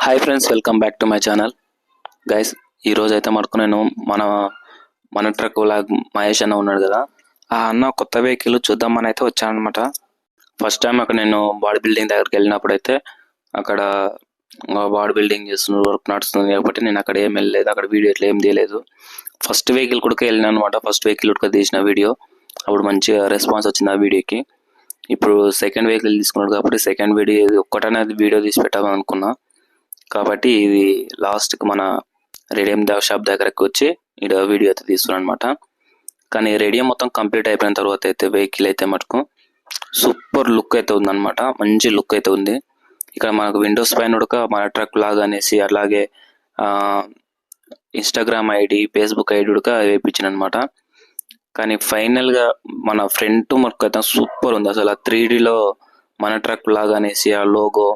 Hi friends, welcome back to my channel. Guys, ఈరోజు అయితే మటుకు నేను మన ట్రక్ వ్లాగ్ మహేష్ అన్న ఉన్నాడు కదా, ఆ అన్న కొత్త వెహికల్ చూద్దామని అయితే వచ్చానమాట. ఫస్ట్ టైం అక్కడ నేను బాడీ బిల్డింగ్ దగ్గరికి వెళ్ళినప్పుడు అయితే అక్కడ బాడీ బిల్డింగ్ చేస్తున్న వర్క్ నడుస్తుంది కాబట్టి నేను అక్కడ ఏం వెళ్ళలేదు, అక్కడ వీడియో ఇట్లా ఏం తీయలేదు. ఫస్ట్ వెహికల్ కూడా వెళ్ళినా అనమాట. ఫస్ట్ వెహికల్ కూడా తీసిన వీడియో అప్పుడు మంచిగా రెస్పాన్స్ వచ్చింది ఆ వీడియోకి. ఇప్పుడు సెకండ్ వెహికల్ తీసుకున్నాడు కాబట్టి సెకండ్ వీడియో ఒక్కటనేది వీడియో తీసి పెట్టాలని అనుకున్నా. కాబట్టి ఇది లాస్ట్కి మన రేడియం షాప్ దగ్గరకు వచ్చి ఇక్కడ వీడియో అయితే తీస్తున్నాను అనమాట. కానీ రేడియం మొత్తం కంప్లీట్ అయిపోయిన తర్వాత అయితే వెహికల్ అయితే మటుకు సూపర్ లుక్ అయితే ఉందన్నమాట. మంచి లుక్ అయితే ఉంది. ఇక్కడ మనకు విండోస్ పైన ఉడక మన ట్రక్ లాగా అనేసి అలాగే ఇన్స్టాగ్రామ్ ఐడి, ఫేస్బుక్ ఐడి ఉడక వేయించాను అనమాట. కానీ ఫైనల్గా మన ఫ్రంట్ మటుకు అయితే సూపర్ ఉంది. అసలు ఆ 3Dలో మన ట్రక్ లాగా అనేసి ఆ లోగో,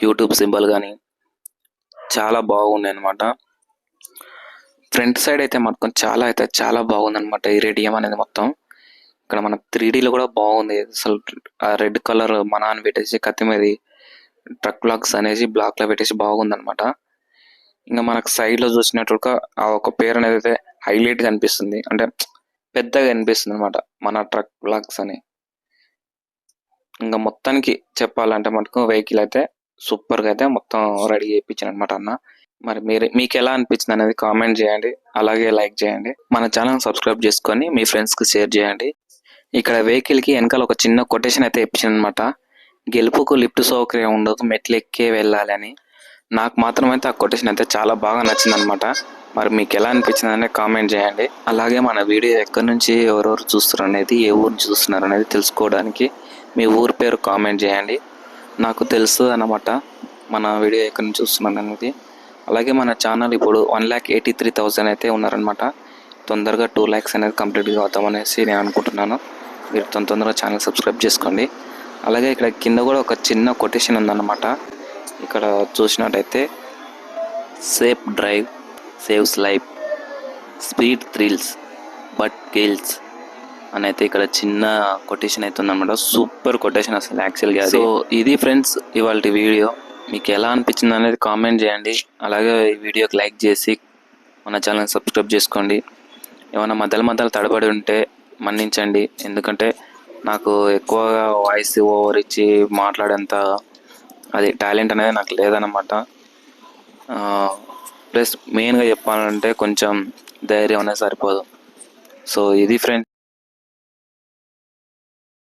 యూట్యూబ్ సింబల్ కానీ చాలా బాగుంది అనమాట. ఫ్రంట్ సైడ్ అయితే మొత్తం చాలా బాగుంది అనమాట. ఈ రేడియం అనేది మొత్తం ఇక్కడ మన 3Dలో కూడా బాగుంది. అసలు ఆ రెడ్ కలర్ మన అని పెట్టేసి కత్తి మీద ట్రక్ బ్లాక్స్ అనేసి బ్లాక్ లో పెట్టేసి బాగుంది అనమాట. ఇంకా మనకు సైడ్ లో చూసినట్టుగా ఆ ఒక పేరు అనేది అయితే హైలైట్ గా అనిపిస్తుంది, అంటే పెద్దగా అనిపిస్తుంది అనమాట, మన ట్రక్ బ్లాక్స్ అని. ఇంకా మొత్తానికి చెప్పాలంటే మటుకు వెహికల్ అయితే సూపర్ గా అయితే మొత్తం రెడీ చేయించాను అనమాట అన్న. మరి మీకు ఎలా అనిపించింది అనేది కామెంట్ చేయండి, అలాగే లైక్ చేయండి. మన ఛానల్ సబ్స్క్రైబ్ చేసుకొని మీ ఫ్రెండ్స్ కి షేర్ చేయండి. ఇక్కడ వెహికల్ కి వెనకాల ఒక చిన్న కొటేషన్ అయితే ఇప్పించాను అనమాట. గెలుపుకు లిఫ్ట్ సౌకర్యం ఉండదు, మెట్లు ఎక్కే వెళ్ళాలి అని. నాకు మాత్రం అయితే ఆ కొటేషన్ అయితే చాలా బాగా నచ్చింది అనమాట. మరి మీకు ఎలా అనిపించింది అనేది కామెంట్ చేయండి. అలాగే మన వీడియో ఎక్కడి నుంచి ఎవరెవరు చూస్తున్నారు అనేది, ఏ ఊరు చూస్తున్నారు అనేది తెలుసుకోవడానికి మీ ఊరు పేరు కామెంట్ చేయండి. నాకు తెలుసు అన్నమాట మన వీడియో ఎక్కడి నుంచి చూస్తున్నాను అనేది. అలాగే మన ఛానల్ ఇప్పుడు 1,83,000 అయితే ఉన్నారనమాట. తొందరగా 2 lakhs అనేది కంప్లీట్గా అవుతామనేసి నేను అనుకుంటున్నాను. మీరు తొందరగా ఛానల్ సబ్స్క్రైబ్ చేసుకోండి. అలాగే ఇక్కడ కింద కూడా ఒక చిన్న కొటేషన్ ఉందన్నమాట. ఇక్కడ చూసినట్టయితే safe drive saves life, speed thrills but kills అని అయితే ఇక్కడ చిన్న కొటేషన్ అయితే ఉందన్నమాట. సూపర్ కొటేషన్ అసలు యాక్చువల్గా. సో ఇది ఫ్రెండ్స్ ఇవాళ వీడియో. మీకు ఎలా అనిపించింది అనేది కామెంట్ చేయండి. అలాగే ఈ వీడియోకి లైక్ చేసి మన ఛానల్ సబ్స్క్రైబ్ చేసుకోండి. ఏమైనా మధ్యలో తడబడి ఉంటే మన్నించండి, ఎందుకంటే నాకు ఎక్కువగా వాయిస్ ఓవర్ ఇచ్చి మాట్లాడేంత అది టాలెంట్ అనేది నాకు లేదన్నమాట. ప్లస్ మెయిన్గా చెప్పాలంటే కొంచెం ధైర్యం అనేది సరిపోదు. సో ఇది ఫ్రెండ్స్.